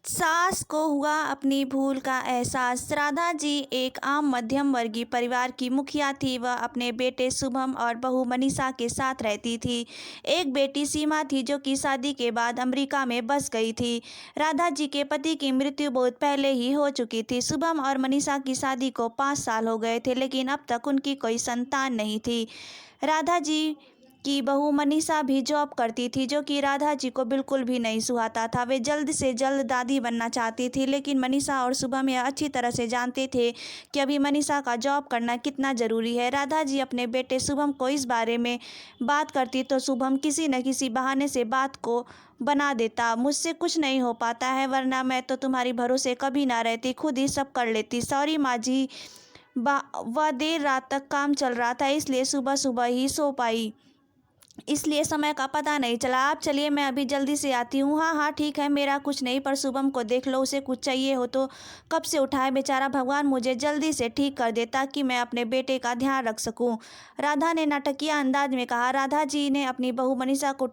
सास को हुआ अपनी भूल का एहसास। राधा जी एक आम मध्यम वर्गीय परिवार की मुखिया थी। वह अपने बेटे शुभम और बहू मनीषा के साथ रहती थी। एक बेटी सीमा थी जो कि शादी के बाद अमेरिका में बस गई थी। राधा जी के पति की मृत्यु बहुत पहले ही हो चुकी थी। शुभम और मनीषा की शादी को 5 साल हो गए थे, लेकिन अब तक उनकी कोई संतान नहीं थी। राधा जी की बहू मनीषा भी जॉब करती थी, जो कि राधा जी को बिल्कुल भी नहीं सुहाता था। वे जल्द से जल्द दादी बनना चाहती थी, लेकिन मनीषा और शुभम यह अच्छी तरह से जानते थे कि अभी मनीषा का जॉब करना कितना ज़रूरी है। राधा जी अपने बेटे शुभम को इस बारे में बात करती तो शुभम किसी न किसी बहाने से बात को बना देता। मुझसे कुछ नहीं हो पाता है, वरना मैं तो तुम्हारी भरोसे कभी ना रहती, खुद ही सब कर लेती। सॉरी माँ जी, वह देर रात तक काम चल रहा था, इसलिए सुबह सुबह ही सो पाई, इसलिए समय का पता नहीं चला। आप चलिए, मैं अभी जल्दी से आती हूँ। हाँ हाँ ठीक है, मेरा कुछ नहीं, पर शुभम को देख लो, उसे कुछ चाहिए हो तो कब से उठाए बेचारा। भगवान मुझे जल्दी से ठीक कर दे ताकि मैं अपने बेटे का ध्यान रख सकूं, राधा ने नाटकीय अंदाज में कहा। राधा जी ने अपनी बहू मनीषा को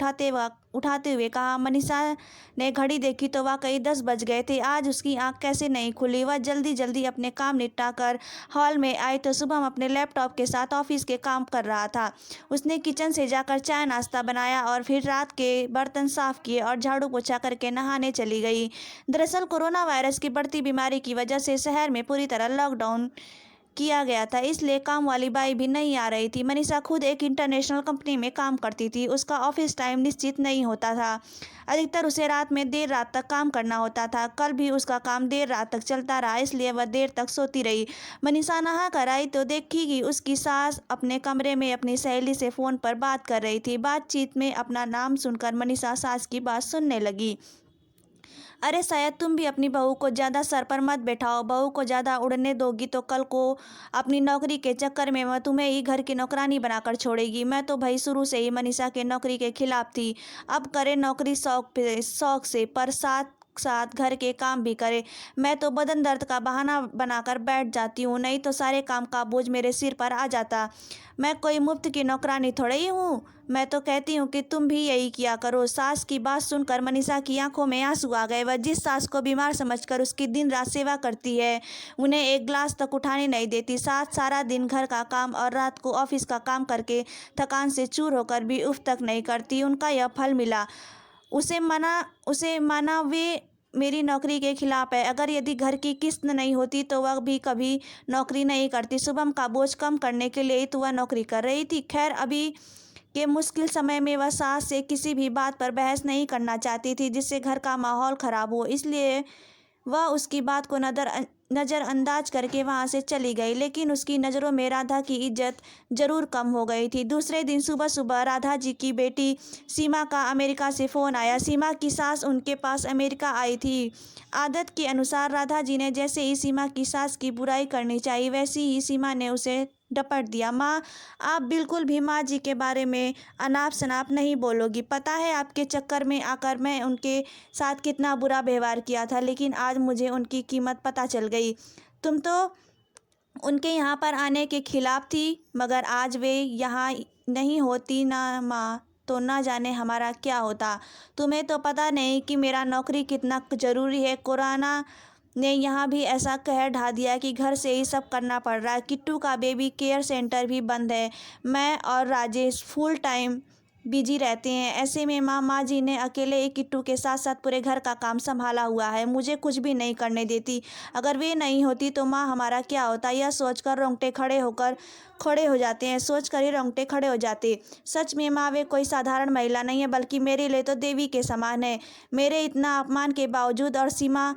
उठाते हुए कहा। मनीषा ने घड़ी देखी तो वाकई 10 बज गए थे। आज उसकी आंख कैसे नहीं खुली। वह जल्दी जल्दी अपने काम निपटा कर हॉल में आई तो शुभम अपने लैपटॉप के साथ ऑफिस के काम कर रहा था। उसने किचन से जाकर चाय नाश्ता बनाया और फिर रात के बर्तन साफ किए और झाड़ू पोछा करके नहाने चली गई। दरअसल कोरोना वायरस की बढ़ती बीमारी की वजह से शहर में पूरी तरह लॉकडाउन किया गया था, इसलिए काम वाली बाई भी नहीं आ रही थी। मनीषा खुद एक इंटरनेशनल कंपनी में काम करती थी। उसका ऑफिस टाइम निश्चित नहीं होता था। अधिकतर उसे रात में देर रात तक काम करना होता था। कल भी उसका काम देर रात तक चलता रहा, इसलिए वह देर तक सोती रही। मनीषा नहा कर आई तो देखी कि उसकी सास अपने कमरे में अपनी सहेली से फ़ोन पर बात कर रही थी। बातचीत में अपना नाम सुनकर मनीषा सास की बात सुनने लगी। अरे शायद तुम भी अपनी बहू को ज़्यादा सर पर मत बैठाओ। बहू को ज़्यादा उड़ने दोगी तो कल को अपनी नौकरी के चक्कर में वह तुम्हें ही घर की नौकरानी बनाकर छोड़ेगी। मैं तो भाई शुरू से ही मनीषा के नौकरी के खिलाफ थी। अब करे नौकरी शौक से, पर साथ साथ घर के काम भी करे। मैं तो बदन दर्द का बहाना बनाकर बैठ जाती हूँ, नहीं तो सारे काम का बोझ मेरे सिर पर आ जाता। मैं कोई मुफ्त की नौकरानी थोड़ी ही हूँ। मैं तो कहती हूँ कि तुम भी यही किया करो। सास की बात सुनकर मनीषा की आंखों में आंसू आ गए। वह जिस सास को बीमार समझकर उसकी दिन रात सेवा करती है, उन्हें एक गिलास तक उठाने नहीं देती। सास सारा दिन घर का काम और रात को ऑफिस का काम करके थकान से चूर होकर भी उफ तक नहीं करती। उनका यह फल मिला। उसे माना वे मेरी नौकरी के खिलाफ है। अगर यदि घर की किस्त नहीं होती तो वह भी कभी नौकरी नहीं करती। शुभम का बोझ कम करने के लिए ही तो वह नौकरी कर रही थी। खैर, अभी के मुश्किल समय में वह सास से किसी भी बात पर बहस नहीं करना चाहती थी जिससे घर का माहौल खराब हो, इसलिए वह उसकी बात को नज़रअंदाज करके वहां से चली गई। लेकिन उसकी नज़रों में राधा की इज्जत जरूर कम हो गई थी। दूसरे दिन सुबह सुबह राधा जी की बेटी सीमा का अमेरिका से फ़ोन आया। सीमा की सास उनके पास अमेरिका आई थी। आदत के अनुसार राधा जी ने जैसे ही सीमा की सास की बुराई करनी चाहिए, वैसे ही सीमा ने उसे डपट दिया। माँ, आप बिल्कुल भी माँ जी के बारे में अनाप शनाप नहीं बोलोगी। पता है आपके चक्कर में आकर मैं उनके साथ कितना बुरा व्यवहार किया था, लेकिन आज मुझे उनकी कीमत पता चल गई। तुम तो उनके यहाँ पर आने के खिलाफ थी, मगर आज वे यहाँ नहीं होती ना माँ, तो ना जाने हमारा क्या होता। तुम्हें तो पता नहीं कि मेरा नौकरी कितना ज़रूरी है। कोरोना ने यहाँ भी ऐसा कहर ढा दिया कि घर से ही सब करना पड़ रहा है। किट्टू का बेबी केयर सेंटर भी बंद है। मैं और राजेश फुल टाइम बिजी रहते हैं। ऐसे में माँ जी ने अकेले ही किट्टू के साथ साथ पूरे घर का काम संभाला हुआ है। मुझे कुछ भी नहीं करने देती। अगर वे नहीं होती तो माँ हमारा क्या होता, यह सोचकर रोंगटे खड़े हो जाते हैं। सोच कर ही रोंगटे खड़े हो जाते। सच में माँ, वे कोई साधारण महिला नहीं है, बल्कि मेरे लिए तो देवी के समान है। मेरे इतना अपमान के बावजूद। और सीमा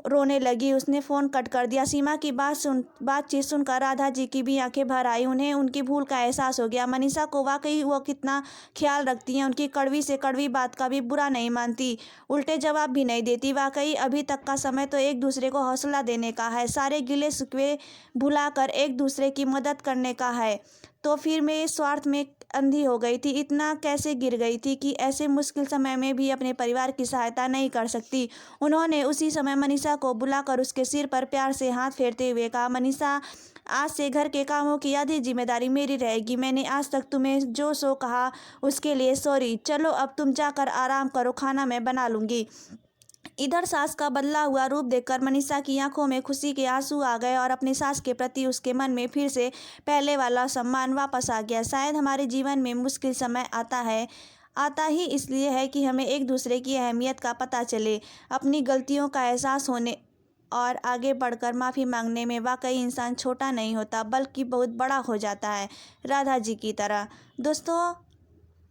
रोने लगी। उसने फ़ोन कट कर दिया। सीमा की बातचीत सुनकर राधा जी की भी आंखें भर आई। उन्हें उनकी भूल का एहसास हो गया। मनीषा को वाकई वो कितना ख्याल रखती हैं। उनकी कड़वी से कड़वी बात का भी बुरा नहीं मानती, उल्टे जवाब भी नहीं देती। वाकई अभी तक का समय तो एक दूसरे को हौसला देने का है, सारे गिले शिकवे भुलाकर एक दूसरे की मदद करने का है। तो फिर मैं स्वार्थ में अंधी हो गई थी। इतना कैसे गिर गई थी कि ऐसे मुश्किल समय में भी अपने परिवार की सहायता नहीं कर सकती। उन्होंने उसी समय मनीषा को बुलाकर उसके सिर पर प्यार से हाथ फेरते हुए कहा, मनीषा, आज से घर के कामों की आधी जिम्मेदारी मेरी रहेगी। मैंने आज तक तुम्हें जो सो कहा उसके लिए सॉरी। चलो अब तुम जाकर आराम करो, खाना मैं बना लूँगी। इधर सास का बदला हुआ रूप देखकर मनीषा की आंखों में खुशी के आंसू आ गए और अपनी सास के प्रति उसके मन में फिर से पहले वाला सम्मान वापस आ गया। शायद हमारे जीवन में मुश्किल समय आता ही इसलिए है कि हमें एक दूसरे की अहमियत का पता चले। अपनी गलतियों का एहसास होने और आगे बढ़कर माफ़ी मांगने में वाकई इंसान छोटा नहीं होता बल्कि बहुत बड़ा हो जाता है, राधा जी की तरह। दोस्तों,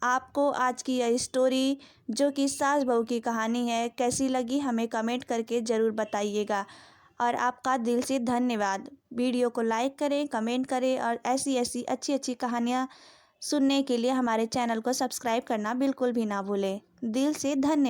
आपको आज की यह स्टोरी जो कि सास बहू की कहानी है कैसी लगी हमें कमेंट करके ज़रूर बताइएगा। और आपका दिल से धन्यवाद। वीडियो को लाइक करें, कमेंट करें और ऐसी ऐसी अच्छी अच्छी कहानियाँ सुनने के लिए हमारे चैनल को सब्सक्राइब करना बिल्कुल भी ना भूलें। दिल से धन्यवाद।